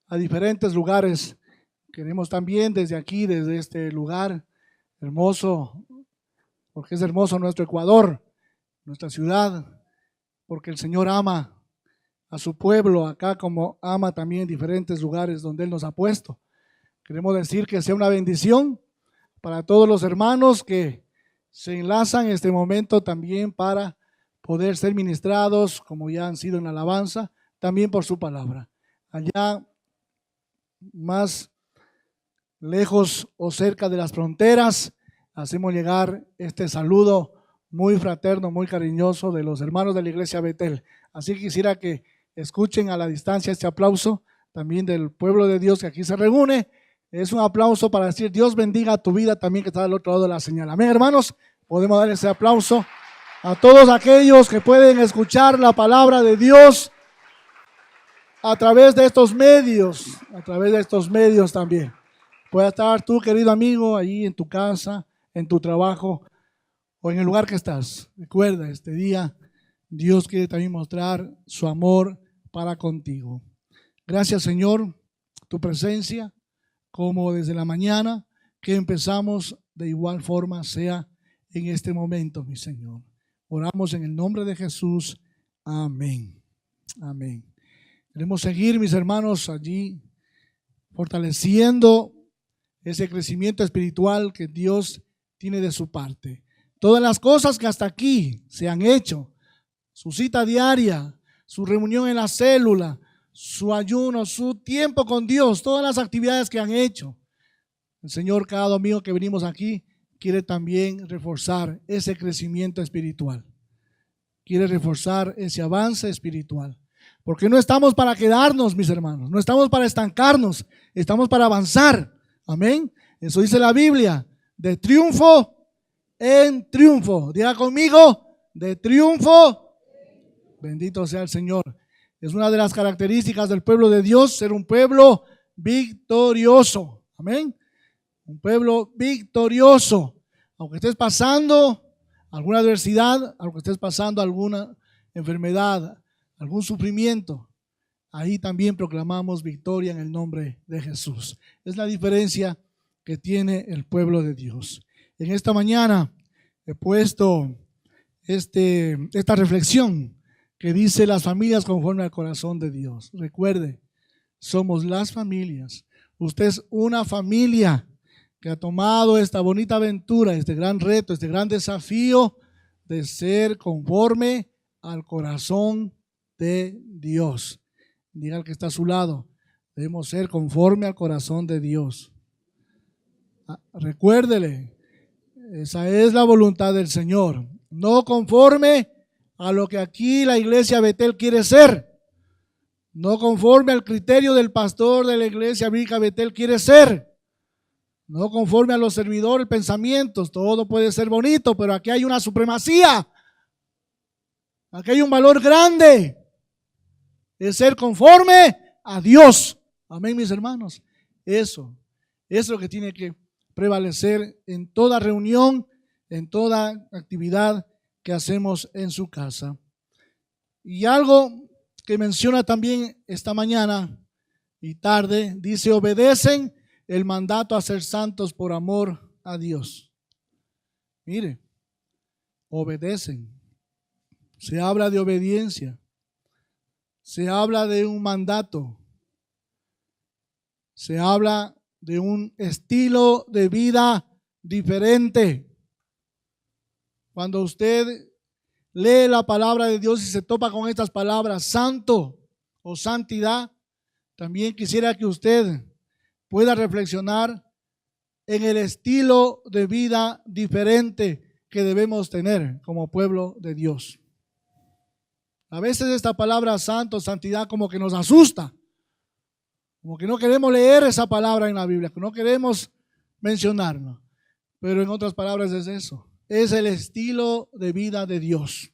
a diferentes lugares. Queremos también desde aquí, desde este lugar hermoso, porque es hermoso nuestro Ecuador, nuestra ciudad, porque el Señor ama a su pueblo acá como ama también en diferentes lugares donde Él nos ha puesto. Queremos decir que sea una bendición para todos los hermanos que se enlazan en este momento también para poder ser ministrados, como ya han sido en la alabanza, también por su palabra. Allá más lejos o cerca de las fronteras, hacemos llegar este saludo muy fraterno, muy cariñoso de los hermanos de la iglesia Betel. Así que quisiera que escuchen a la distancia este aplauso también del pueblo de Dios que aquí se reúne. Es un aplauso para decir Dios bendiga tu vida también que está al otro lado de la señal. Amén, hermanos. Podemos dar ese aplauso a todos aquellos que pueden escuchar la palabra de Dios a través de estos medios, también. Puede estar tú, querido amigo, ahí en tu casa, en tu trabajo o en el lugar que estás. Recuerda, este día Dios quiere también mostrar su amor para contigo. Gracias, Señor, tu presencia, como desde la mañana que empezamos, de igual forma sea en este momento, mi Señor. Oramos en el nombre de Jesús. Amén. Amén. Queremos seguir, mis hermanos, allí fortaleciendo ese crecimiento espiritual que Dios tiene de su parte. Todas las cosas que hasta aquí se han hecho, su cita diaria, su reunión en la célula, su ayuno, su tiempo con Dios, todas las actividades que han hecho. El Señor, cada domingo que venimos aquí, quiere también reforzar ese crecimiento espiritual. Quiere reforzar ese avance espiritual. Porque no estamos para quedarnos, mis hermanos, no estamos para estancarnos, estamos para avanzar. Amén. Eso dice la Biblia, de triunfo en triunfo. Diga conmigo, de triunfo. Bendito sea el Señor. Es una de las características del pueblo de Dios, ser un pueblo victorioso. Amén. Un pueblo victorioso. Aunque estés pasando alguna adversidad, aunque estés pasando alguna enfermedad, algún sufrimiento, ahí también proclamamos victoria en el nombre de Jesús. Es la diferencia que tiene el pueblo de Dios. En esta mañana he puesto esta reflexión que dice las familias conforme al corazón de Dios. Recuerde, somos las familias. Usted es una familia que ha tomado esta bonita aventura, este gran reto, este gran desafío de ser conforme al corazón de Dios. Diga al que está a su lado, debemos ser conforme al corazón de Dios. Recuérdele, esa es la voluntad del Señor, no conforme a lo que aquí la iglesia Betel quiere ser, no conforme al criterio del pastor de la iglesia bíblica Betel quiere ser, no conforme a los servidores, pensamientos. Todo puede ser bonito, pero aquí hay una supremacía, aquí hay un valor grande. Es ser conforme a Dios. Amén, mis hermanos. Eso es lo que tiene que prevalecer en toda reunión, en toda actividad que hacemos en su casa. Y algo que menciona también esta mañana y tarde, dice, obedecen el mandato a ser santos por amor a Dios. Mire, obedecen. Se habla de obediencia. Se habla de un mandato, se habla de un estilo de vida diferente. Cuando usted lee la palabra de Dios y se topa con estas palabras, santo o santidad, también quisiera que usted pueda reflexionar en el estilo de vida diferente que debemos tener como pueblo de Dios. A veces esta palabra santo, santidad como que nos asusta, como que no queremos leer esa palabra en la Biblia, que no queremos mencionarla, pero en otras palabras es eso, es el estilo de vida de Dios,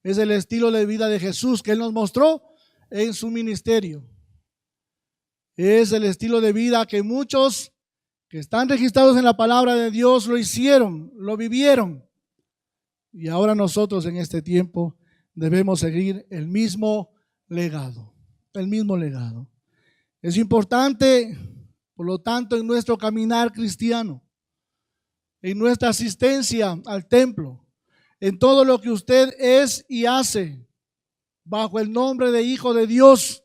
es el estilo de vida de Jesús que Él nos mostró en su ministerio, es el estilo de vida que muchos que están registrados en la palabra de Dios lo hicieron, lo vivieron, y ahora nosotros en este tiempo debemos seguir el mismo legado. el mismo legado. Es importante, por lo tanto, en nuestro caminar cristiano, en nuestra asistencia al templo, en todo lo que usted es y hace, bajo el nombre de hijo de Dios,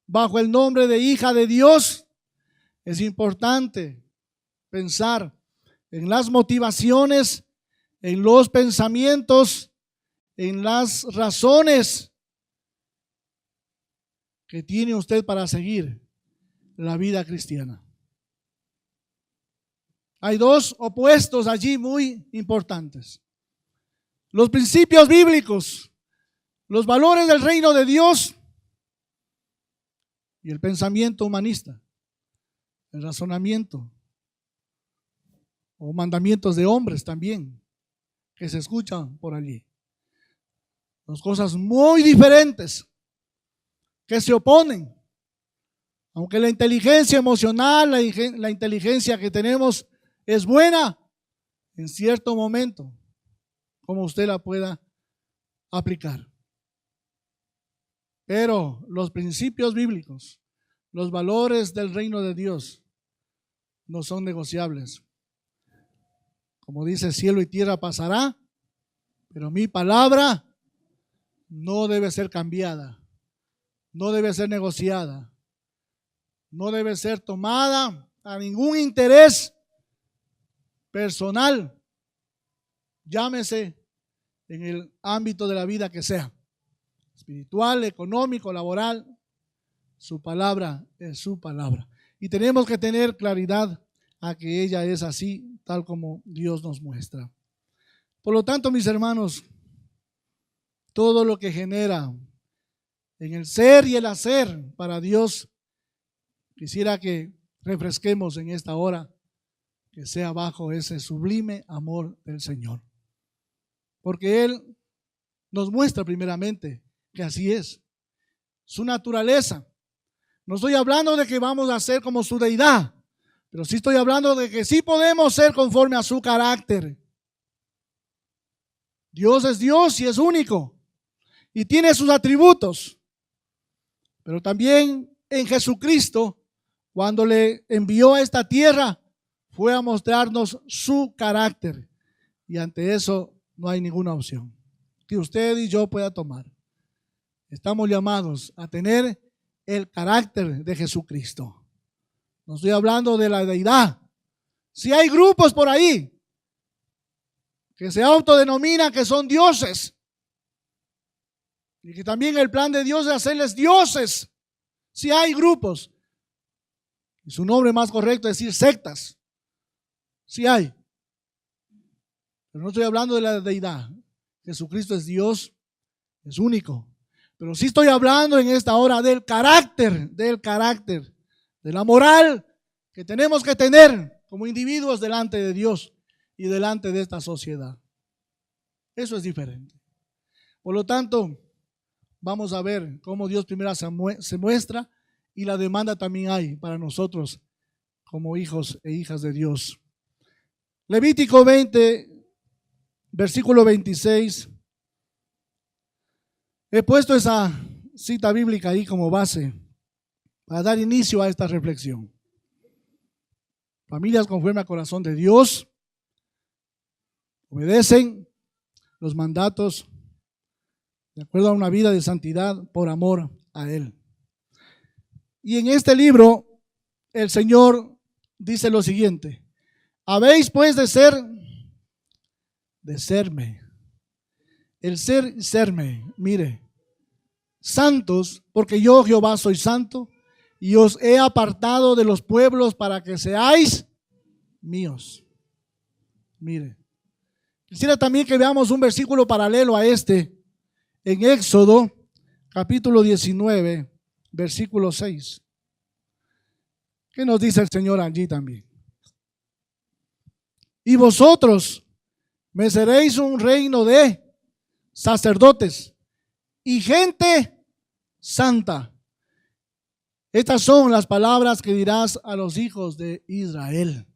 bajo el nombre de hija de Dios, es importante pensar en las motivaciones, en los pensamientos, en las razones que tiene usted para seguir la vida cristiana. Hay dos opuestos allí muy importantes: los principios bíblicos, los valores del reino de Dios y el pensamiento humanista, el razonamiento o mandamientos de hombres también que se escuchan por allí. Dos cosas muy diferentes que se oponen. Aunque la inteligencia emocional, la inteligencia que tenemos es buena en cierto momento, como usted la pueda aplicar. Pero los principios bíblicos, los valores del reino de Dios no son negociables. Como dice, cielo y tierra pasará, pero mi palabra no debe ser cambiada, no debe ser negociada, no debe ser tomada a ningún interés personal, llámese en el ámbito de la vida que sea, espiritual, económico, laboral. Su palabra es su palabra. Y tenemos que tener claridad a que ella es así, tal como Dios nos muestra. Por lo tanto, mis hermanos, todo lo que genera en el ser y el hacer para Dios, quisiera que refresquemos en esta hora, que sea bajo ese sublime amor del Señor. Porque Él nos muestra primeramente que así es. Su naturaleza. No estoy hablando de que vamos a ser como su deidad, pero sí estoy hablando de que sí podemos ser conforme a su carácter. Dios es Dios y es único y tiene sus atributos. Pero también en Jesucristo, cuando le envió a esta tierra, fue a mostrarnos su carácter. Y ante eso no hay ninguna opción que usted y yo pueda tomar. Estamos llamados a tener el carácter de Jesucristo. No estoy hablando de la deidad. Si hay grupos por ahí que se autodenominan que son dioses, y que también el plan de Dios es hacerles dioses. Si hay grupos, y su nombre más correcto es decir sectas, si hay. Pero no estoy hablando de la deidad. Jesucristo es Dios, es único. Pero sí estoy hablando en esta hora del carácter, de la moral que tenemos que tener como individuos delante de Dios y delante de esta sociedad. Eso es diferente. Por lo tanto, vamos a ver cómo Dios primero se muestra y la demanda también hay para nosotros como hijos e hijas de Dios. Levítico 20, versículo 26. He puesto esa cita bíblica ahí como base para dar inicio a esta reflexión. Familias conforme al corazón de Dios obedecen los mandatos de acuerdo a una vida de santidad por amor a Él. Y en este libro el Señor dice lo siguiente: habéis pues de serme. El serme, mire, santos, porque yo Jehová soy santo y os he apartado de los pueblos para que seáis míos. Mire, quisiera también que veamos un versículo paralelo a este en Éxodo capítulo 19, versículo 6. ¿Qué nos dice el Señor allí también? Y vosotros me seréis un reino de sacerdotes y gente santa. Estas son las palabras que dirás a los hijos de Israel.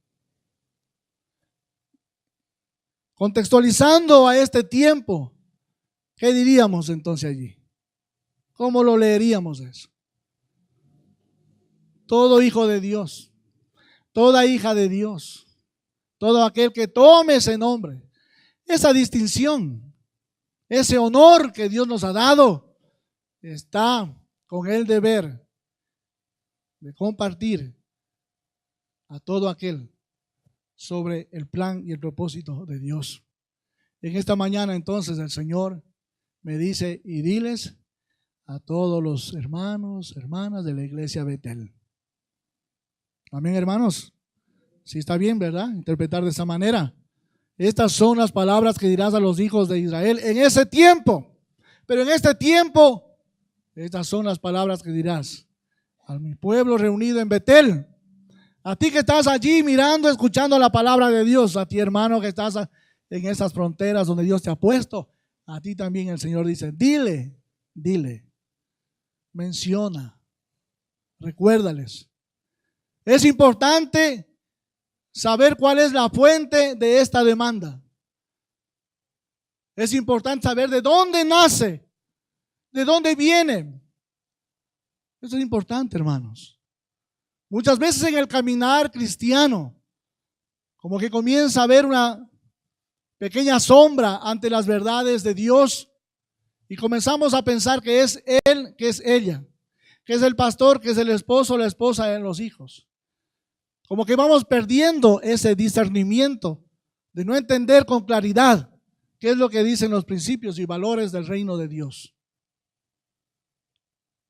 Contextualizando a este tiempo, ¿qué diríamos entonces allí? ¿Cómo lo leeríamos eso? todo hijo de Dios, toda hija de Dios, todo aquel que tome ese nombre, esa distinción, ese honor que Dios nos ha dado, está con el deber de compartir a todo aquel sobre el plan y el propósito de Dios. En esta mañana entonces el Señor me dice, y diles a todos los hermanos, hermanas de la iglesia Betel. Amén, hermanos. Sí, está bien, ¿verdad? Interpretar de esa manera. Estas son las palabras que dirás a los hijos de Israel en ese tiempo. Pero en este tiempo, estas son las palabras que dirás a mi pueblo reunido en Betel. A ti que estás allí mirando, escuchando la palabra de Dios, a ti hermano que estás en esas fronteras donde Dios te ha puesto, a ti también el Señor dice, dile, menciona, recuérdales. Es importante saber cuál es la fuente de esta demanda. Es importante saber de dónde nace, de dónde viene. Eso es importante, hermanos. Muchas veces en el caminar cristiano, como que comienza a haber una pequeña sombra ante las verdades de Dios y comenzamos a pensar que es él, que es ella, que es el pastor, que es el esposo, la esposa de los hijos. Como que vamos perdiendo ese discernimiento de no entender con claridad qué es lo que dicen los principios y valores del reino de Dios.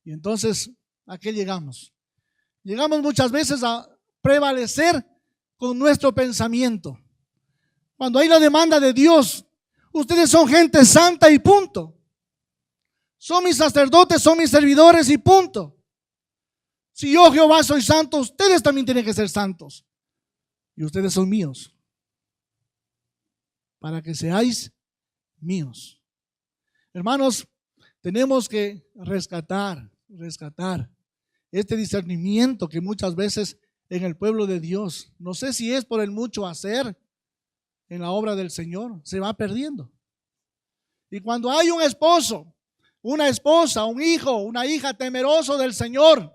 Y entonces, ¿a qué llegamos? Llegamos muchas veces a prevalecer con nuestro pensamiento. Cuando hay la demanda de Dios, ustedes son gente santa y punto. Son mis sacerdotes, son mis servidores y punto. Si yo, Jehová, soy santo, ustedes también tienen que ser santos. Y ustedes son míos. Para que seáis míos. Hermanos, tenemos que rescatar este discernimiento que muchas veces en el pueblo de Dios, no sé si es por el mucho hacer en la obra del Señor, se va perdiendo. Y cuando hay un esposo, una esposa, un hijo, una hija temeroso del Señor,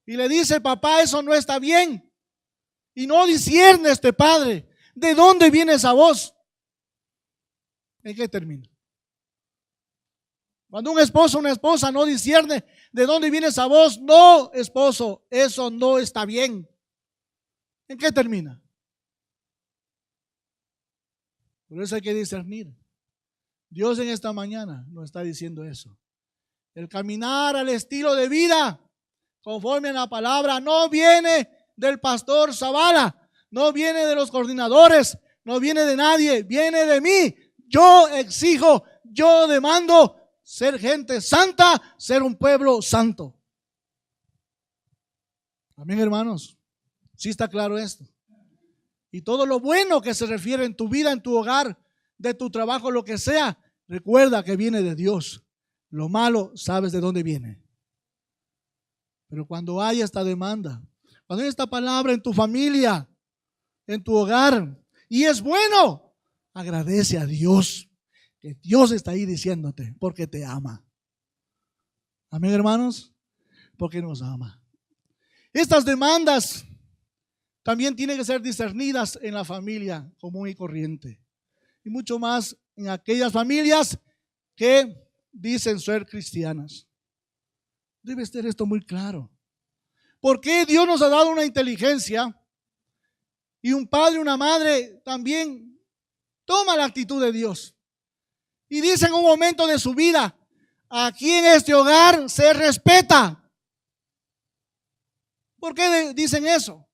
y le dice, papá, eso no está bien, y no discierne este padre, ¿de dónde viene esa voz? ¿En qué termina? Cuando un esposo o una esposa no discierne de dónde viene esa voz, no, esposo, eso no está bien. ¿En qué termina? Por eso hay que discernir. Dios en esta mañana nos está diciendo eso. El caminar al estilo de vida conforme a la palabra no viene del pastor Zavala, no viene de los coordinadores, no viene de nadie, viene de mí. Yo exijo, yo demando ser gente santa, ser un pueblo santo. Amén, hermanos. Sí está claro esto. Y todo lo bueno que se refiere en tu vida, en tu hogar, de tu trabajo, lo que sea, recuerda que viene de Dios. Lo malo, sabes de dónde viene. Pero cuando hay esta demanda, cuando hay esta palabra en tu familia, en tu hogar, y es bueno, agradece a Dios, que Dios está ahí diciéndote, porque te ama. Amén, hermanos, porque nos ama. Estas demandas también tienen que ser discernidas en la familia común y corriente. Y mucho más en aquellas familias que dicen ser cristianas. Debe ser esto muy claro. Porque Dios nos ha dado una inteligencia y un padre, una madre también toma la actitud de Dios. Y dice en un momento de su vida, aquí en este hogar se respeta. ¿Por qué dicen eso?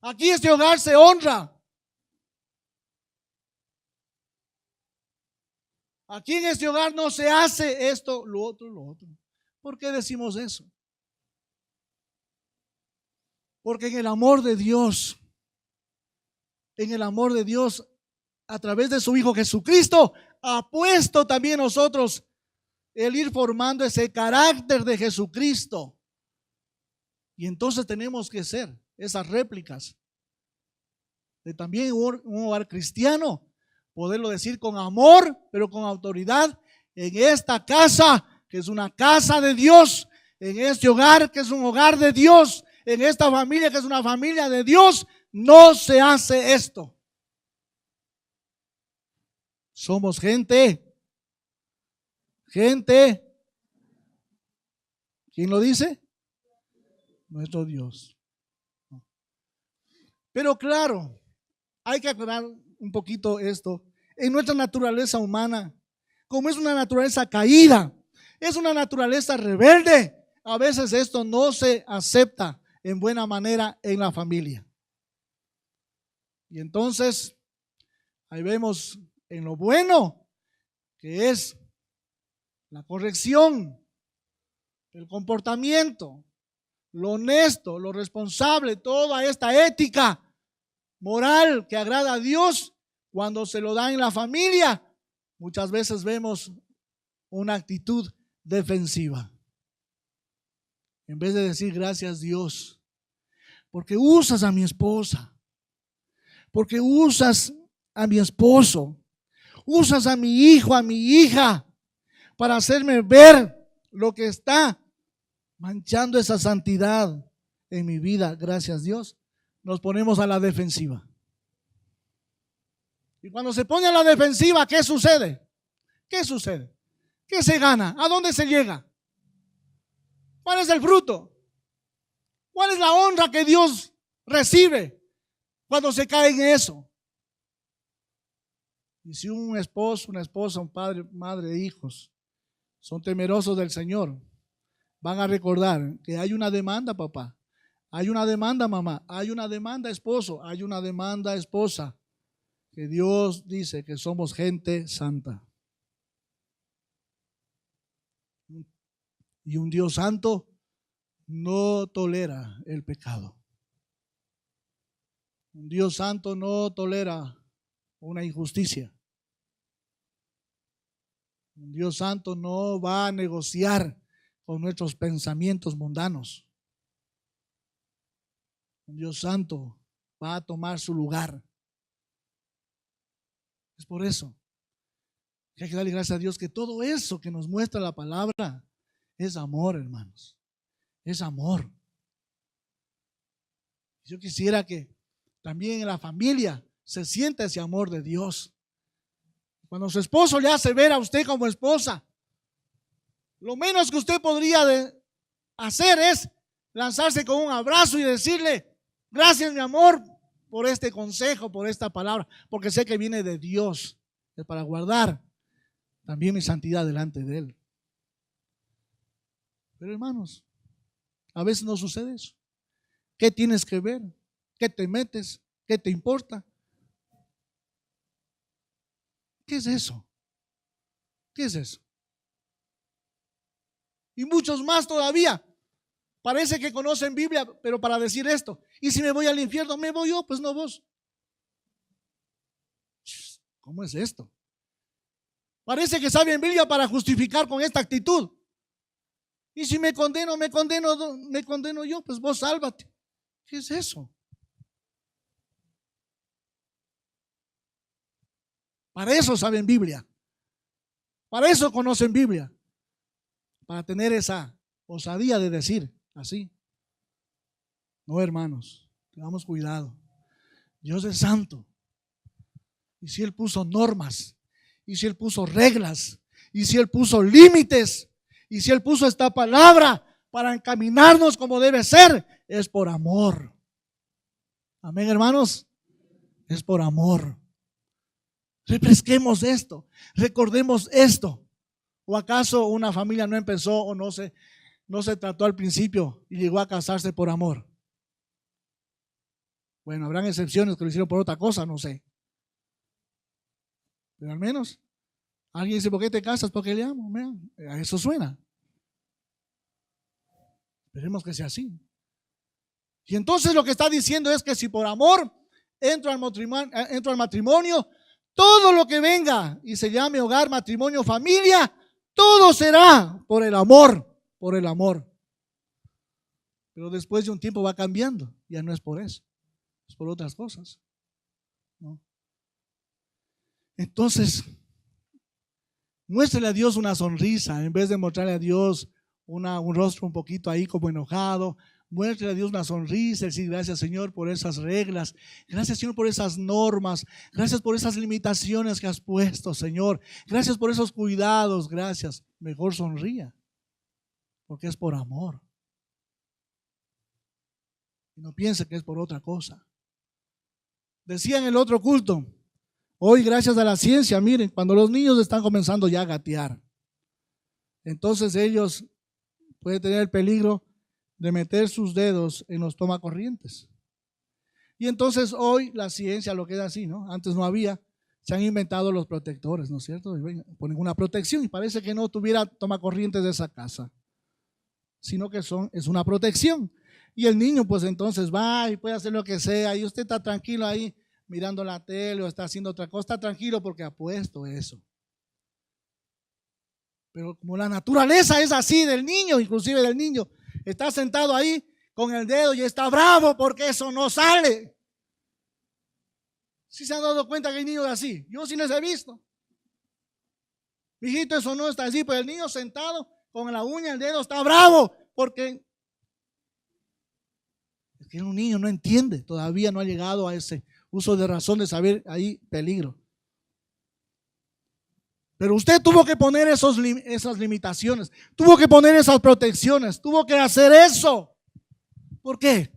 Aquí en este hogar se honra. Aquí en este hogar no se hace esto, lo otro, lo otro. ¿Por qué decimos eso? Porque en el amor de Dios, a través de su Hijo Jesucristo, ha puesto también nosotros el ir formando ese carácter de Jesucristo. Y entonces tenemos que ser esas réplicas de también un hogar cristiano, poderlo decir con amor, pero con autoridad. En esta casa que es una casa de Dios, en este hogar que es un hogar de Dios, en esta familia que es una familia de Dios, no se hace esto. Somos gente. ¿Quién lo dice? Nuestro Dios. Pero claro, hay que aclarar un poquito esto. En nuestra naturaleza humana, como es una naturaleza caída, es una naturaleza rebelde, a veces esto no se acepta en buena manera en la familia. Y entonces, ahí vemos en lo bueno, que es la corrección, el comportamiento, lo honesto, lo responsable, toda esta ética moral que agrada a Dios, cuando se lo da en la familia, muchas veces vemos una actitud defensiva. En vez de decir gracias Dios, porque usas a mi esposa, porque usas a mi esposo, usas a mi hijo, a mi hija, para hacerme ver lo que está manchando esa santidad en mi vida, gracias Dios, nos ponemos a la defensiva. Y cuando se pone a la defensiva, ¿qué sucede? ¿Qué sucede? ¿Qué se gana? ¿A dónde se llega? ¿Cuál es el fruto? ¿Cuál es la honra que Dios recibe cuando se cae en eso? Y si un esposo, una esposa, un padre, madre, hijos son temerosos del Señor, van a recordar que hay una demanda, papá, hay una demanda, mamá, hay una demanda, esposo, hay una demanda, esposa, que Dios dice que somos gente santa. Y un Dios santo no tolera el pecado. Un Dios santo no tolera una injusticia. Un Dios santo no va a negociar con nuestros pensamientos mundanos. Un Dios santo va a tomar su lugar. Es por eso que hay que darle gracias a Dios que todo eso que nos muestra la palabra es amor, hermanos. Es amor. Yo quisiera que también en la familia se sienta ese amor de Dios. Cuando su esposo le hace ver a usted como esposa, lo menos que usted podría hacer es lanzarse con un abrazo y decirle, gracias mi amor por este consejo, por esta palabra, porque sé que viene de Dios, es para guardar también mi santidad delante de Él. Pero hermanos, a veces no sucede eso. ¿Qué tienes que ver? ¿Qué te metes? ¿Qué te importa? ¿Qué es eso? ¿Qué es eso? Y muchos más todavía. Parece que conocen Biblia, pero para decir esto. Y si me voy al infierno, ¿me voy yo? Pues no vos. ¿Cómo es esto? Parece que saben Biblia para justificar con esta actitud. Y si me condeno yo, pues vos sálvate. ¿Qué es eso? Para eso saben Biblia. Para eso conocen Biblia. Para tener esa osadía de decir así. No, hermanos, tengamos cuidado. Dios es santo. Y si Él puso normas, y si Él puso reglas, y si Él puso límites, y si Él puso esta palabra para encaminarnos como debe ser, es por amor. Amén, hermanos. Es por amor. Refresquemos esto, recordemos esto. ¿O acaso una familia no empezó o no se trató al principio y llegó a casarse por amor? Bueno, habrán excepciones que lo hicieron por otra cosa, no sé. Pero al menos alguien dice, ¿por qué te casas? Porque le amo. Vean, a eso suena. Esperemos que sea así. Y entonces lo que está diciendo es que si por amor entro al matrimonio, todo lo que venga y se llame hogar, matrimonio, familia, todo será por el amor, por el amor. Pero después de un tiempo va cambiando, ya no es por eso, es por otras cosas, ¿no? Entonces, Muéstrele a Dios una sonrisa en vez de mostrarle a Dios un rostro un poquito ahí como enojado. Muéstrele a Dios una sonrisa, decir gracias Señor por esas reglas, gracias Señor por esas normas, gracias por esas limitaciones que has puesto Señor, gracias por esos cuidados, gracias. Mejor sonría, porque es por amor. Y no piense que es por otra cosa. Decía en el otro culto, hoy gracias a la ciencia, miren, cuando los niños están comenzando ya a gatear, entonces ellos pueden tener el peligro de meter sus dedos en los tomacorrientes. Y entonces hoy la ciencia lo queda así, ¿no? Antes no había, se han inventado los protectores, ¿no es cierto? Ponen una protección y parece que no tuviera tomacorrientes de esa casa, sino que es una protección. Y el niño pues entonces va y puede hacer lo que sea y usted está tranquilo ahí mirando la tele o está haciendo otra cosa, está tranquilo porque ha puesto eso. Pero como la naturaleza es así del niño, inclusive del niño, está sentado ahí con el dedo y está bravo porque eso no sale. ¿Sí se han dado cuenta que hay niños así? Yo sí les he visto. Mijito, eso no está así, pero el niño sentado con la uña, el dedo está bravo porque es que un niño no entiende, todavía no ha llegado a ese uso de razón de saber ahí peligro. Pero usted tuvo que poner esas limitaciones, tuvo que poner esas protecciones, tuvo que hacer eso. ¿Por qué?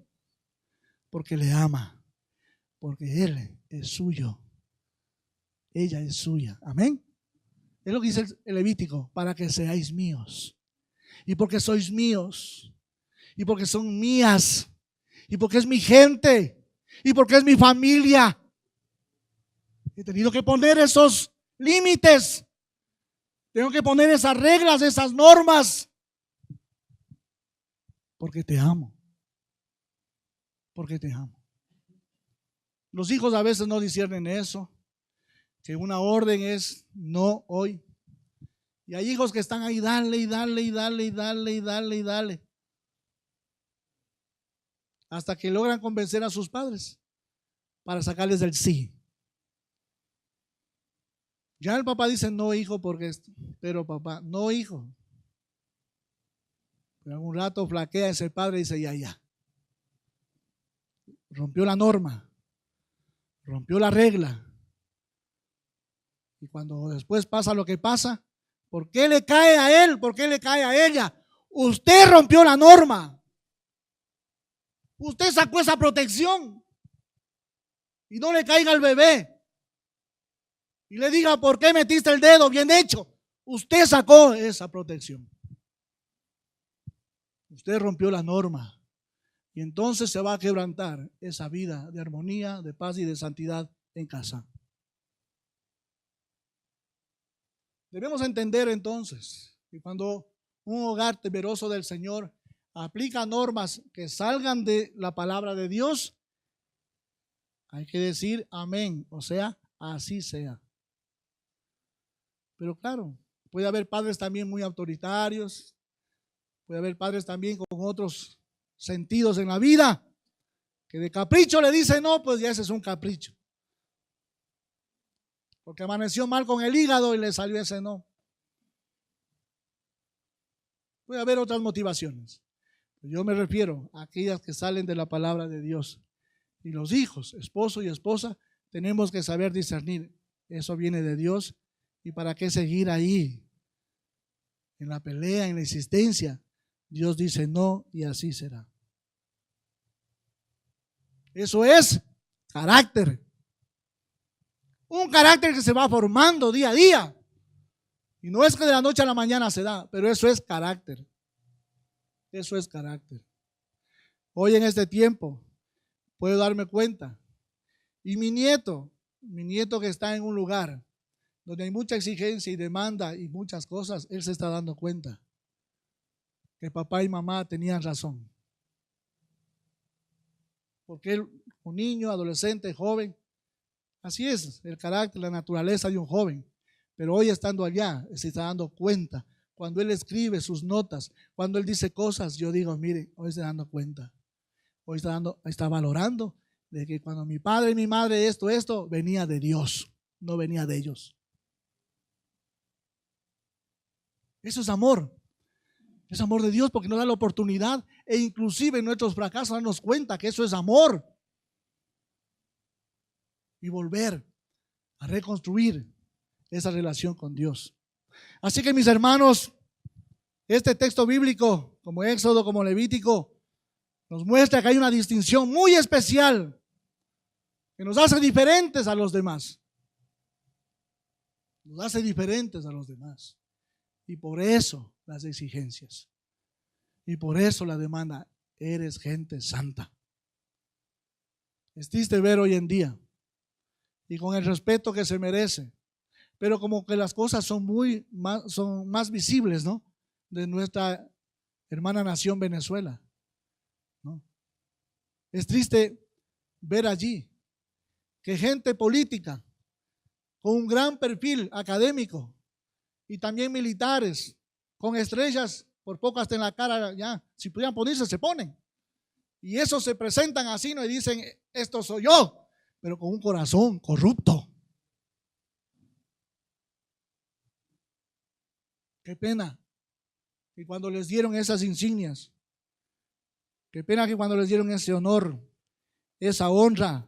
Porque le ama, porque él es suyo, ella es suya. Amén. Es lo que dice el Levítico, para que seáis míos. Y porque sois míos, y porque son mías, y porque es mi gente, y porque es mi familia. He tenido que poner esos límites. Tengo que poner esas reglas, esas normas. Porque te amo. Porque te amo. Los hijos a veces no disciernen eso. Que una orden es no hoy. Y hay hijos que están ahí, dale y dale y dale y dale y dale y dale. Hasta que logran convencer a sus padres para sacarles el sí. Ya el papá dice no hijo porque esto, pero papá, no hijo. Pero algún rato flaquea ese padre y dice ya. Rompió la norma, rompió la regla. Y cuando después pasa lo que pasa, ¿por qué le cae a él? ¿Por qué le cae a ella? Usted rompió la norma. Usted sacó esa protección. Y no le caiga al bebé. Y le diga, ¿por qué metiste el dedo? Bien hecho. Usted sacó esa protección. Usted rompió la norma. Y entonces se va a quebrantar esa vida de armonía, de paz y de santidad en casa. Debemos entender entonces que cuando un hogar temeroso del Señor aplica normas que salgan de la palabra de Dios, hay que decir amén, o sea, así sea. Pero claro, puede haber padres también muy autoritarios, puede haber padres también con otros sentidos en la vida, que de capricho le dicen no, pues ya ese es un capricho. Porque amaneció mal con el hígado y le salió ese no. Puede haber otras motivaciones. Yo me refiero a aquellas que salen de la palabra de Dios. Y los hijos, esposo y esposa, tenemos que saber discernir. Eso viene de Dios. ¿Y para qué seguir ahí? En la pelea, en la insistencia. Dios dice no y así será. Eso es carácter. Un carácter que se va formando día a día. Y no es que de la noche a la mañana se da, pero eso es carácter. Eso es carácter. Hoy en este tiempo puedo darme cuenta. Y mi nieto que está en un lugar donde hay mucha exigencia y demanda y muchas cosas, él se está dando cuenta que papá y mamá tenían razón. Porque él, un niño, adolescente, joven, así es el carácter, la naturaleza de un joven. Pero hoy estando allá, se está dando cuenta. Cuando él escribe sus notas, cuando él dice cosas, yo digo, mire, hoy está dando cuenta. Hoy está valorando de que cuando mi padre y mi madre esto, venía de Dios, no venía de ellos. Eso es amor. Es amor de Dios porque nos da la oportunidad e inclusive en nuestros fracasos darnos cuenta que eso es amor. Y volver a reconstruir esa relación con Dios. Así que mis hermanos, este texto bíblico, como Éxodo, como Levítico, nos muestra que hay una distinción muy especial que nos hace diferentes a los demás. Nos hace diferentes a los demás. Y por eso las exigencias. Y por eso la demanda, eres gente santa. Es triste ver hoy en día, y con el respeto que se merece, pero como que las cosas son más visibles, ¿no? De nuestra hermana nación Venezuela, ¿no? Es triste ver allí que gente política con un gran perfil académico y también militares con estrellas por poco hasta en la cara, ya si pudieran ponerse se ponen, y esos se presentan así, ¿no? Y dicen, esto soy yo, pero con un corazón corrupto. Qué pena que cuando les dieron esas insignias, qué pena que cuando les dieron ese honor, esa honra,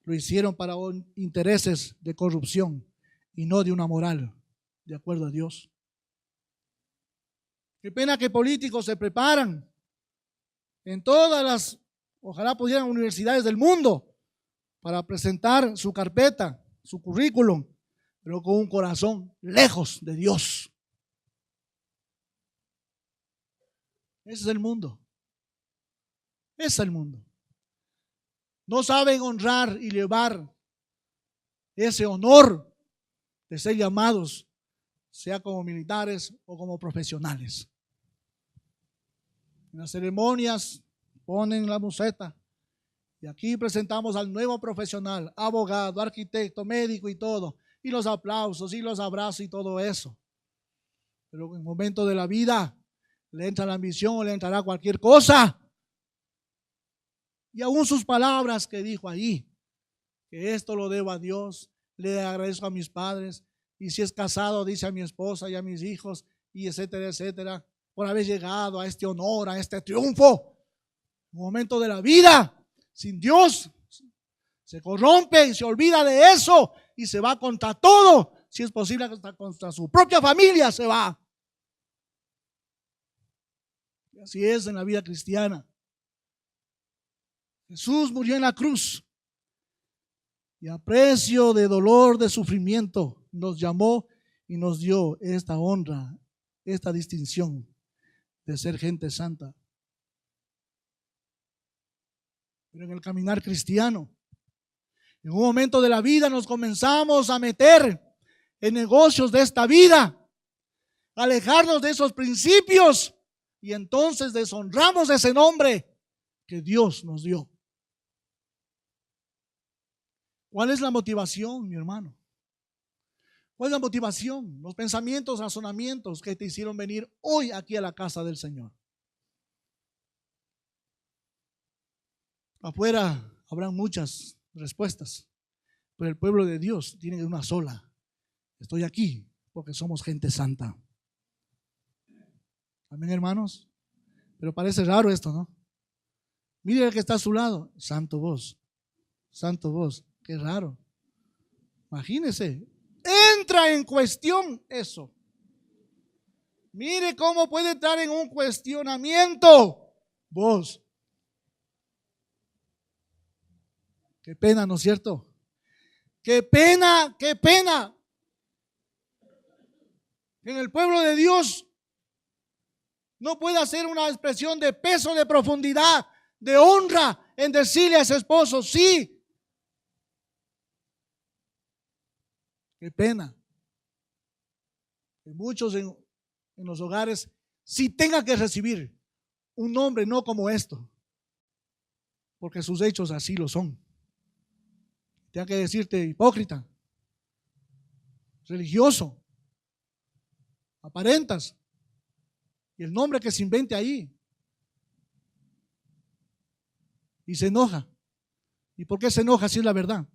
lo hicieron para intereses de corrupción y no de una moral de acuerdo a Dios. Qué pena que políticos se preparan en todas las, ojalá pudieran, universidades del mundo para presentar su carpeta, su currículum, pero con un corazón lejos de Dios. Ese es el mundo. Ese es el mundo. No saben honrar y llevar ese honor de ser llamados, sea como militares o como profesionales. En las ceremonias ponen la museta y aquí presentamos al nuevo profesional, abogado, arquitecto, médico y todo, y los aplausos y los abrazos y todo eso. Pero en el momento de la vida le entra la ambición o le entrará cualquier cosa. Y aún sus palabras que dijo ahí, que esto lo debo a Dios, le agradezco a mis padres, y si es casado, dice a mi esposa y a mis hijos, y etcétera, etcétera, por haber llegado a este honor, a este triunfo. En un momento de la vida, sin Dios, se corrompe y se olvida de eso y se va contra todo. Si es posible, hasta contra su propia familia se va. Y así es en la vida cristiana. Jesús murió en la cruz y a precio de dolor, de sufrimiento, nos llamó y nos dio esta honra, esta distinción de ser gente santa. Pero en el caminar cristiano, en un momento de la vida nos comenzamos a meter en negocios de esta vida, alejarnos de esos principios y entonces deshonramos ese nombre que Dios nos dio. ¿Cuál es la motivación, mi hermano? ¿Cuál es la motivación? Los pensamientos, razonamientos que te hicieron venir hoy aquí a la casa del Señor. Afuera habrán muchas respuestas, pero el pueblo de Dios tiene una sola. Estoy aquí porque somos gente santa. Amén, hermanos. Pero parece raro esto, ¿no? Mire el que está a su lado. Santo vos. Santo vos. Qué raro. Imagínese. Entra en cuestión eso. Mire cómo puede entrar en un cuestionamiento. Vos. Qué pena, ¿no es cierto? Qué pena, qué pena. En el pueblo de Dios no puede hacer una expresión de peso, de profundidad, de honra en decirle a su esposo, sí. Qué pena que muchos en los hogares sí tengan que recibir un nombre no como esto, porque sus hechos así lo son. Tenga que decirte hipócrita, religioso, aparentas, y el nombre que se invente ahí. Y se enoja. ¿Y por qué se enoja si es la verdad?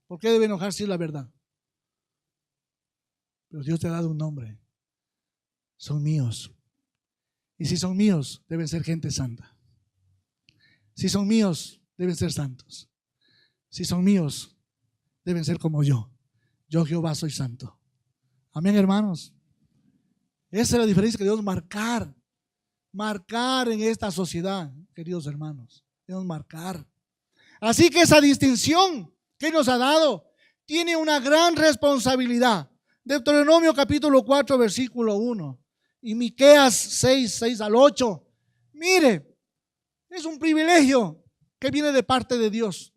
¿Por qué debe enojar si es la verdad? pero Dios te ha dado un nombre. Son míos. Y si son míos, deben ser gente santa. Si son míos, deben ser santos. Si son míos, deben ser como yo. Yo, Jehová, soy santo. Amén, hermanos. Esa es la diferencia que debemos marcar en esta sociedad, queridos hermanos. Debemos marcar. Así que esa distinción que nos ha dado tiene una gran responsabilidad. Deuteronomio capítulo 4, versículo 1 y Miqueas 6 al 8. Mire, es un privilegio que viene de parte de Dios,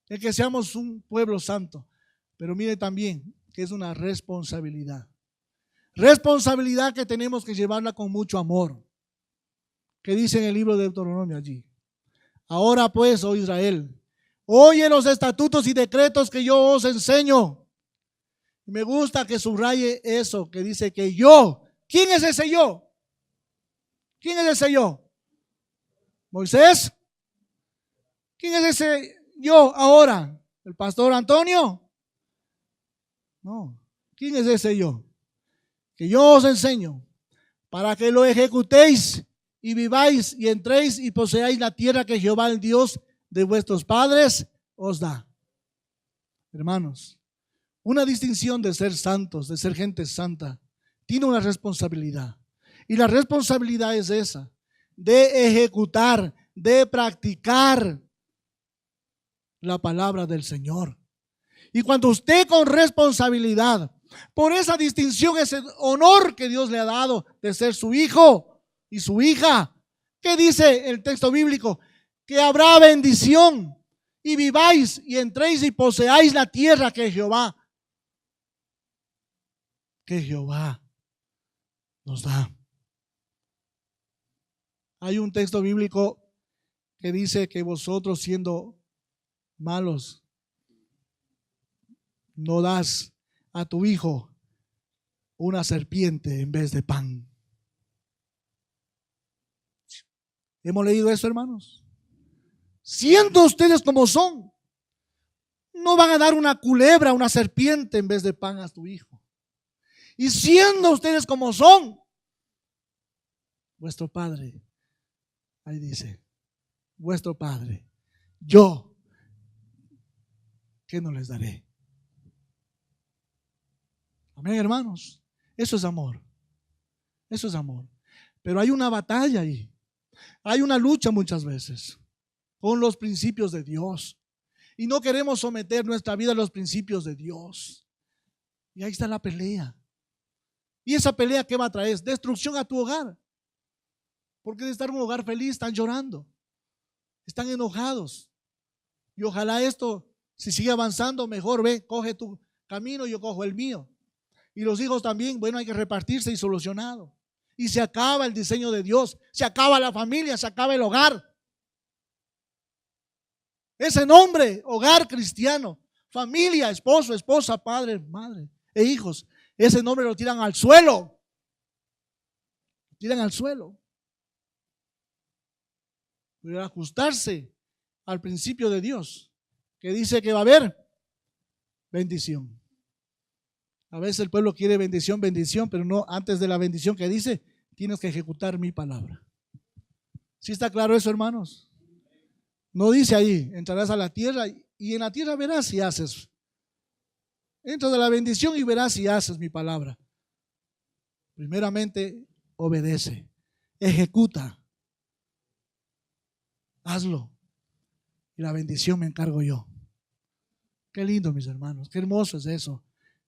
el que seamos un pueblo santo. Pero mire también que es una responsabilidad. Responsabilidad que tenemos que llevarla con mucho amor. Que dice en el libro de Deuteronomio allí. Ahora pues, oh Israel, oye los estatutos y decretos que yo os enseño. Me gusta que subraye eso, que dice que yo. ¿Quién es ese yo? ¿Quién es ese yo? ¿Moisés? ¿Quién es ese yo ahora? ¿El pastor Antonio? No. ¿Quién es ese yo? Que yo os enseño para que lo ejecutéis y viváis y entréis y poseáis la tierra que Jehová, el Dios de vuestros padres, os da. Hermanos, una distinción de ser santos, de ser gente santa, tiene una responsabilidad. Y la responsabilidad es esa, de ejecutar, de practicar la palabra del Señor. Y cuando usted con responsabilidad, por esa distinción, ese honor que Dios le ha dado de ser su hijo y su hija, ¿qué dice el texto bíblico? Que habrá bendición y viváis y entréis y poseáis la tierra que Jehová nos da. Hay un texto bíblico que dice que vosotros, siendo malos, no das a tu hijo una serpiente en vez de pan. ¿Hemos leído eso, hermanos? Siendo ustedes como son, no van a dar una culebra, una serpiente en vez de pan a tu hijo. Y siendo ustedes como son, vuestro Padre, ahí dice, vuestro Padre, yo, ¿qué no les daré? Amén, hermanos. Eso es amor. Eso es amor. Pero hay una batalla ahí. Hay una lucha muchas veces con los principios de Dios. Y no queremos someter nuestra vida a los principios de Dios. Y ahí está la pelea. ¿Y esa pelea qué va a traer? Destrucción a tu hogar. Porque de estar en un hogar feliz están llorando. Están enojados. Y ojalá esto, si sigue avanzando, mejor ve, coge tu camino, yo cojo el mío. Y los hijos también, bueno, hay que repartirse y solucionado. Y se acaba el diseño de Dios, se acaba la familia, se acaba el hogar. Ese nombre, hogar cristiano, familia, esposo, esposa, padre, madre e hijos, ese nombre lo tiran al suelo. Tiran al suelo. Pero ajustarse al principio de Dios, que dice que va a haber bendición. A veces el pueblo quiere bendición, pero no, antes de la bendición que dice, tienes que ejecutar mi palabra. ¿Sí está claro eso, hermanos? No dice ahí, entrarás a la tierra y en la tierra verás si haces. Entra de la bendición y verás si haces mi palabra. Primeramente, obedece, ejecuta, hazlo. Y la bendición me encargo yo. Qué lindo, mis hermanos, qué hermoso es eso.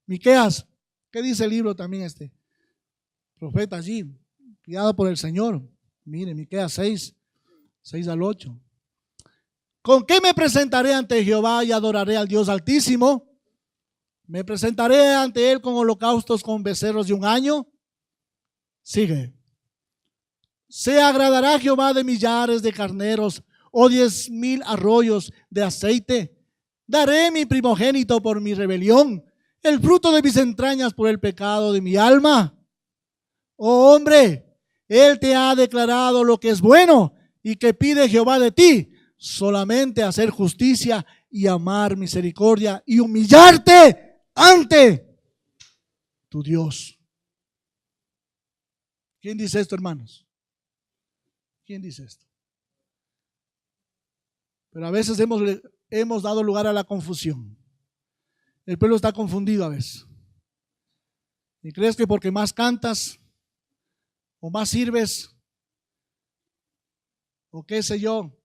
Miqueas, ¿qué dice el libro también profeta allí, guiado por el Señor? Mire, Miqueas 6 al 8. ¿Con qué me presentaré ante Jehová y adoraré al Dios Altísimo? ¿Me presentaré ante Él con holocaustos, con becerros de un año? Sigue. ¿Se agradará Jehová de millares de carneros o 10,000 arroyos de aceite? ¿Daré mi primogénito por mi rebelión, el fruto de mis entrañas por el pecado de mi alma? Oh hombre, Él te ha declarado lo que es bueno y que pide Jehová de ti, solamente hacer justicia y amar misericordia y humillarte ante tu Dios. ¿Quién dice esto, hermanos? ¿Quién dice esto? Pero a veces hemos dado lugar a la confusión. El pueblo está confundido a veces. Y crees que porque más cantas o más sirves o qué sé yo,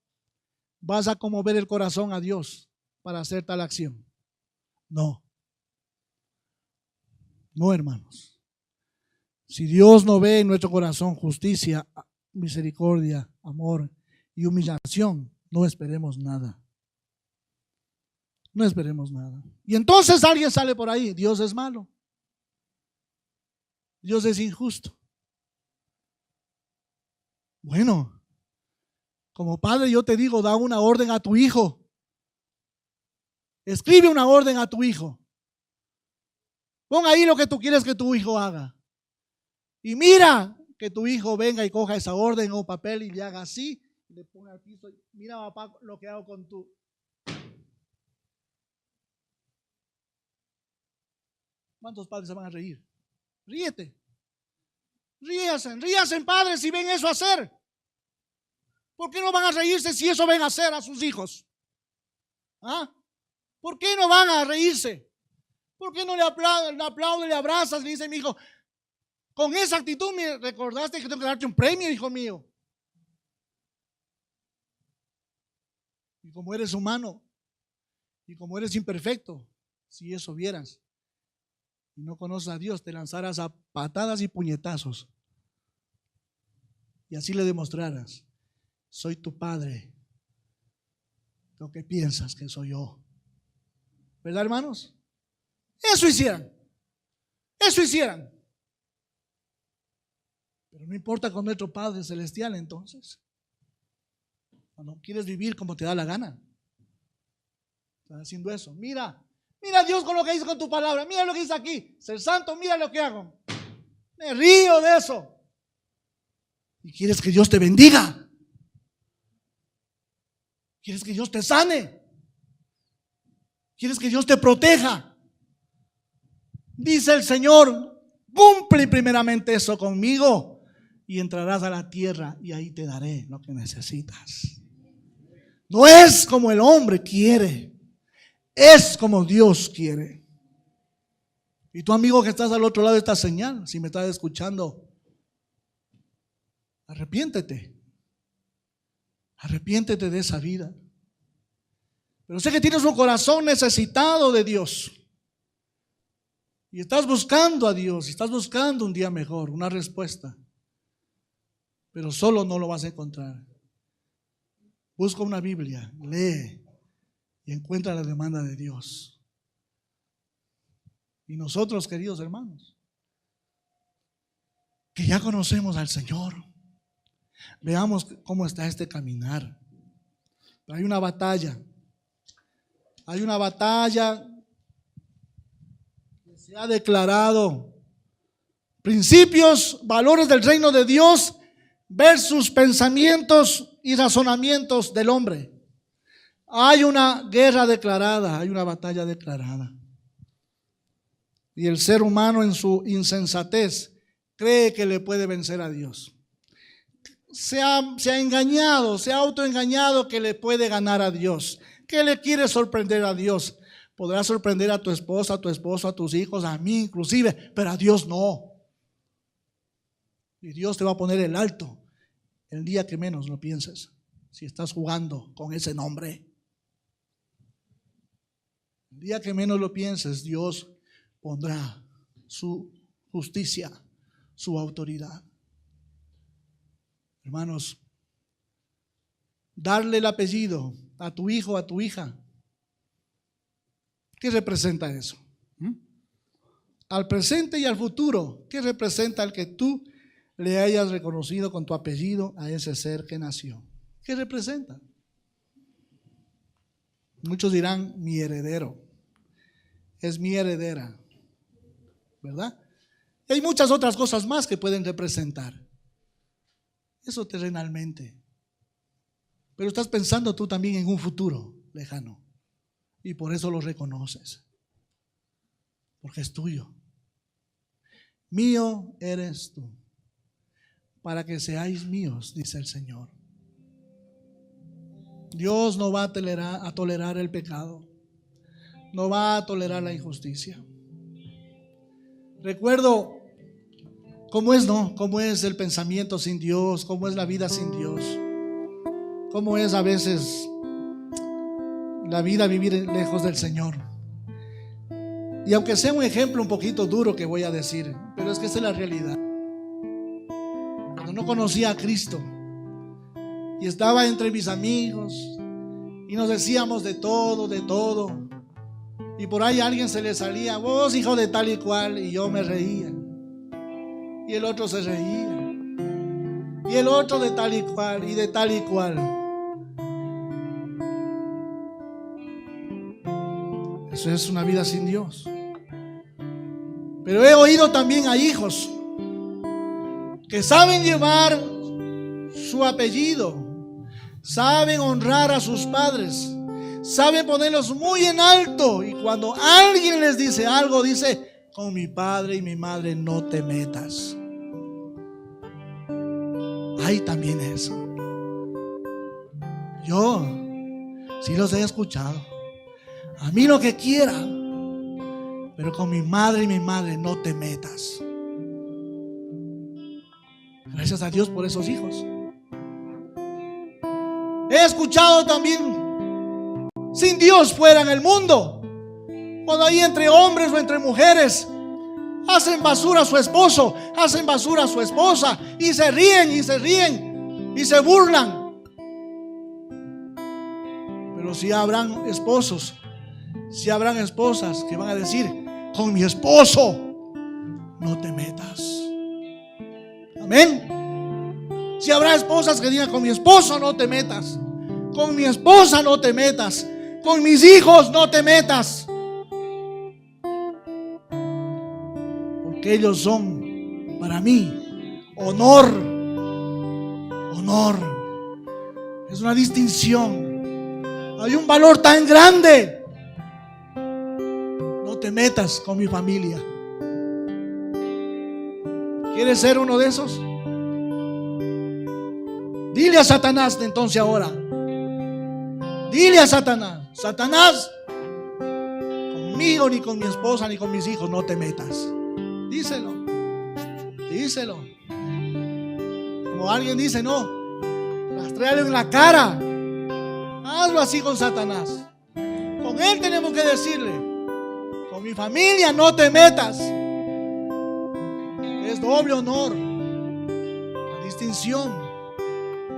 vas a conmover el corazón a Dios para hacer tal acción. No. No, hermanos. Si Dios no ve en nuestro corazón justicia, misericordia, amor y humillación, no esperemos nada. No esperemos nada. Y entonces alguien sale por ahí, Dios es malo. Dios es injusto. Bueno, como padre yo te digo, da una orden a tu hijo. Escribe una orden a tu hijo. Pon ahí lo que tú quieres que tu hijo haga. Y mira que tu hijo venga y coja esa orden o papel y le haga así, y le ponga al piso. Mira, papá, lo que hago con tu. ¿Cuántos padres se van a reír? Ríete. Ríasen padres si ven eso hacer. ¿Por qué no van a reírse si eso ven hacer a sus hijos? ¿Ah? ¿Por qué no van a reírse? ¿Por qué no le aplauden, le abrazas, le dice mi hijo? Con esa actitud me recordaste que tengo que darte un premio, hijo mío. Y como eres humano y como eres imperfecto, si eso vieras y no conoces a Dios, te lanzarás a patadas y puñetazos. Y así le demostrarás, soy tu padre, lo que piensas que soy yo. ¿Verdad, hermanos? Eso hicieran. Eso hicieran. Pero no importa con nuestro Padre Celestial entonces. No quieres vivir como te da la gana. Estás haciendo eso. Mira Dios con lo que hizo con tu palabra. Mira lo que hice aquí. Ser santo, mira lo que hago. Me río de eso. Y quieres que Dios te bendiga. Quieres que Dios te sane. Quieres que Dios te proteja. Dice el Señor, cumple primeramente eso conmigo y entrarás a la tierra y ahí te daré lo que necesitas. No es como el hombre quiere, es como Dios quiere. Y tu amigo que estás al otro lado de esta señal, si me estás escuchando, arrepiéntete. Arrepiéntete de esa vida. Pero sé que tienes un corazón necesitado de Dios. Y estás buscando a Dios, y estás buscando un día mejor, una respuesta. Pero solo no lo vas a encontrar. Busca una Biblia, lee y encuentra la demanda de Dios. Y nosotros, queridos hermanos, que ya conocemos al Señor, veamos cómo está este caminar. Hay una batalla. Hay una batalla que se ha declarado. Principios, valores del reino de Dios versus pensamientos y razonamientos del hombre. Hay una guerra declarada, hay una batalla declarada. Y el ser humano en su insensatez cree que le puede vencer a Dios. Se ha engañado, se ha autoengañado que le puede ganar a Dios, que le quiere sorprender a Dios. Podrás sorprender a tu esposa, a tu esposo, a tus hijos, a mí inclusive, pero a Dios no. Y Dios te va a poner el alto el día que menos lo pienses, si estás jugando con ese nombre. El día que menos lo pienses, Dios pondrá su justicia, su autoridad. Hermanos, darle el apellido a tu hijo, a tu hija, ¿qué representa eso? Al presente y al futuro, ¿qué representa el que tú le hayas reconocido con tu apellido a ese ser que nació? ¿Qué representa? Muchos dirán, mi heredero, es mi heredera, ¿verdad? Y hay muchas otras cosas más que pueden representar eso terrenalmente. Pero estás pensando tú también en un futuro lejano y por eso lo reconoces, porque es tuyo. mío eres tú, para que seáis míos, dice el Señor. Dios no va a tolerar el pecado, no va a tolerar la injusticia. Recuerdo cómo es, ¿no? Cómo es el pensamiento sin Dios, cómo es la vida sin Dios, cómo es a veces la vida vivir lejos del Señor. Y aunque sea un ejemplo un poquito duro que voy a decir, pero es que esa es la realidad. Cuando no conocía a Cristo y estaba entre mis amigos y nos decíamos de todo, y por ahí a alguien se le salía: vos hijo de tal y cual, y yo me reía, y el otro se reía, y el otro de tal y cual, y de tal y cual. Eso es una vida sin Dios. Pero he oído también a hijos que saben llevar su apellido, saben honrar a sus padres, saben ponerlos muy en alto, y cuando alguien les dice algo, dice: con mi padre y mi madre no te metas. Hay también eso. Yo sí los he escuchado. A mí lo que quiera, pero con mi madre y mi madre no te metas. Gracias a Dios por esos hijos. He escuchado también sin Dios fuera en el mundo, cuando ahí entre hombres o entre mujeres hacen basura a su esposo, hacen basura a su esposa, y se ríen y se ríen y se burlan. Pero si habrán esposos, si habrán esposas que van a decir: con mi esposo no te metas. Amén. Si habrá esposas que digan: con mi esposo no te metas, con mi esposa no te metas, con mis hijos no te metas, porque ellos son para mí honor. Honor es una distinción, hay un valor tan grande. No te metas con mi familia. ¿Quieres ser uno de esos? Dile a Satanás entonces ahora. Dile a Satanás: Satanás, conmigo, ni con mi esposa, ni con mis hijos no te metas. Díselo. Díselo. Como alguien dice: no, rastréalo en la cara. Hazlo así con Satanás. Con él tenemos que decirle: con mi familia no te metas. Es doble honor, la distinción.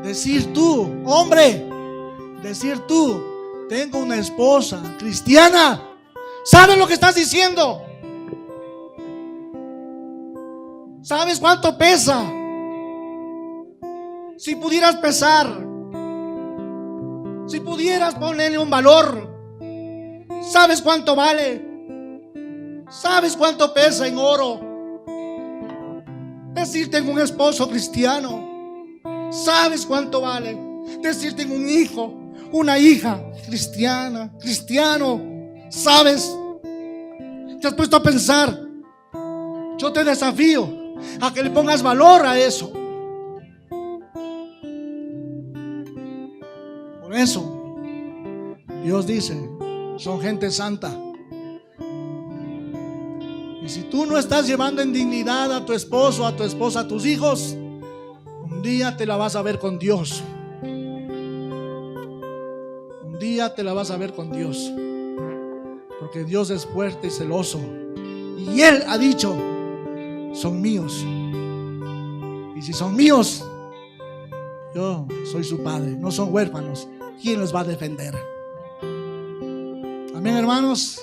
Decir tú, hombre, decir tú: tengo una esposa cristiana. ¿Sabes lo que estás diciendo? ¿Sabes cuánto pesa? Si pudieras pesar, si pudieras ponerle un valor, ¿sabes cuánto vale? ¿Sabes cuánto pesa en oro? Decir: tengo un esposo cristiano. ¿Sabes cuánto vale? Decir: tengo un hijo, una hija cristiana, cristiano. ¿Sabes? ¿Te has puesto a pensar? Yo te desafío a que le pongas valor a eso. Por eso Dios dice: son gente santa. Y si tú no estás llevando en dignidad a tu esposo, a tu esposa, a tus hijos, un día te la vas a ver con Dios. Un día te la vas a ver con Dios. Porque Dios es fuerte y celoso. Y Él ha dicho: son míos. Y si son míos, yo soy su padre. No son huérfanos. ¿Quién los va a defender? Amén, hermanos.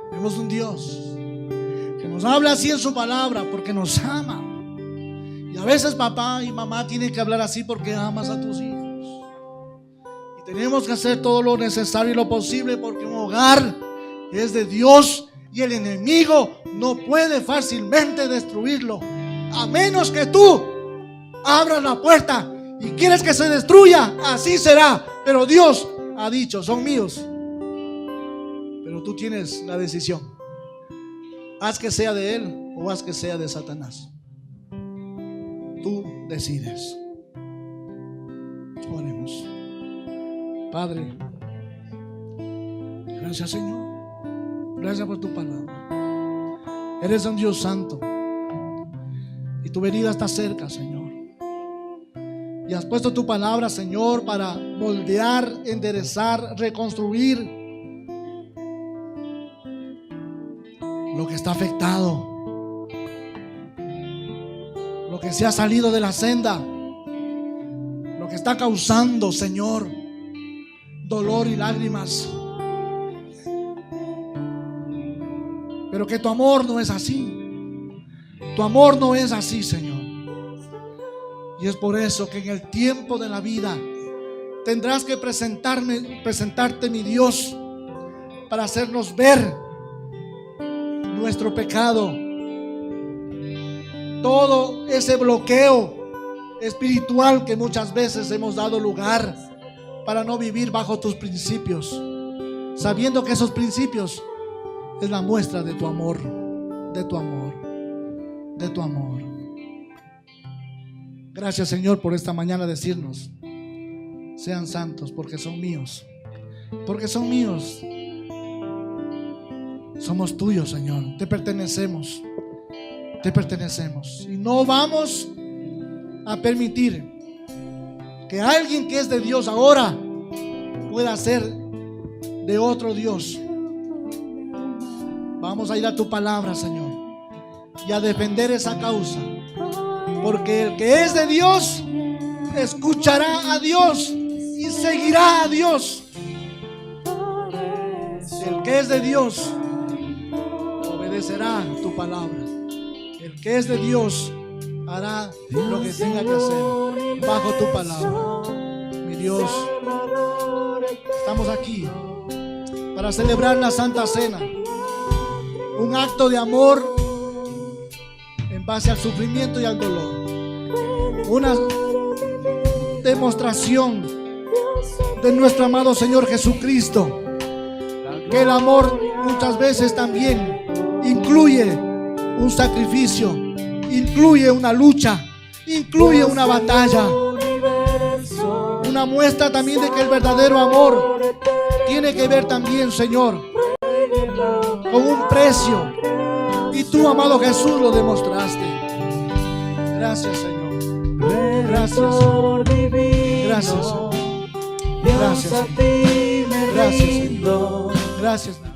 Tenemos un Dios que nos habla así en su palabra porque nos ama. Y a veces papá y mamá tienen que hablar así porque amas a tus hijos. Y tenemos que hacer todo lo necesario y lo posible, porque un hogar es de Dios y el enemigo no puede fácilmente destruirlo, a menos que tú abras la puerta y quieres que se destruya. Así será. Pero Dios ha dicho: son míos. Pero tú tienes la decisión. Haz que sea de Él o haz que sea de Satanás. Tú decides. Oremos. Padre, gracias, Señor. Gracias por tu palabra. Eres un Dios santo y tu venida está cerca, Señor. Y has puesto tu palabra, Señor, para moldear, enderezar, reconstruir lo que está afectado, lo que se ha salido de la senda, lo que está causando, Señor, dolor y lágrimas. Pero que tu amor no es así. Tu amor no es así, Señor. Y es por eso que en el tiempo de la vida tendrás que presentarte, mi Dios, para hacernos ver nuestro pecado, todo ese bloqueo espiritual que muchas veces hemos dado lugar para no vivir bajo tus principios, sabiendo que esos principios es la muestra de tu amor, de tu amor, de tu amor. Gracias, Señor, por esta mañana decirnos: sean santos porque son míos, porque son míos. Somos tuyos, Señor, te pertenecemos, te pertenecemos. Y no vamos a permitir que alguien que es de Dios ahora pueda ser de otro Dios. Vamos a ir a tu palabra, Señor, y a defender esa causa, porque el que es de Dios escuchará a Dios y seguirá a Dios. El que es de Dios obedecerá tu palabra. El que es de Dios hará lo que tenga que hacer bajo tu palabra. Mi Dios, estamos aquí para celebrar la Santa Cena, un acto de amor en base al sufrimiento y al dolor, una demostración de nuestro amado Señor Jesucristo, que el amor muchas veces también incluye un sacrificio, incluye una lucha, incluye una batalla, una muestra también de que el verdadero amor tiene que ver también, Señor, con un precio. Y tú, amado Jesús, lo demostraste. Gracias, Señor. Gracias. Gracias, Señor. Gracias, Señor. Gracias, Señor. Gracias.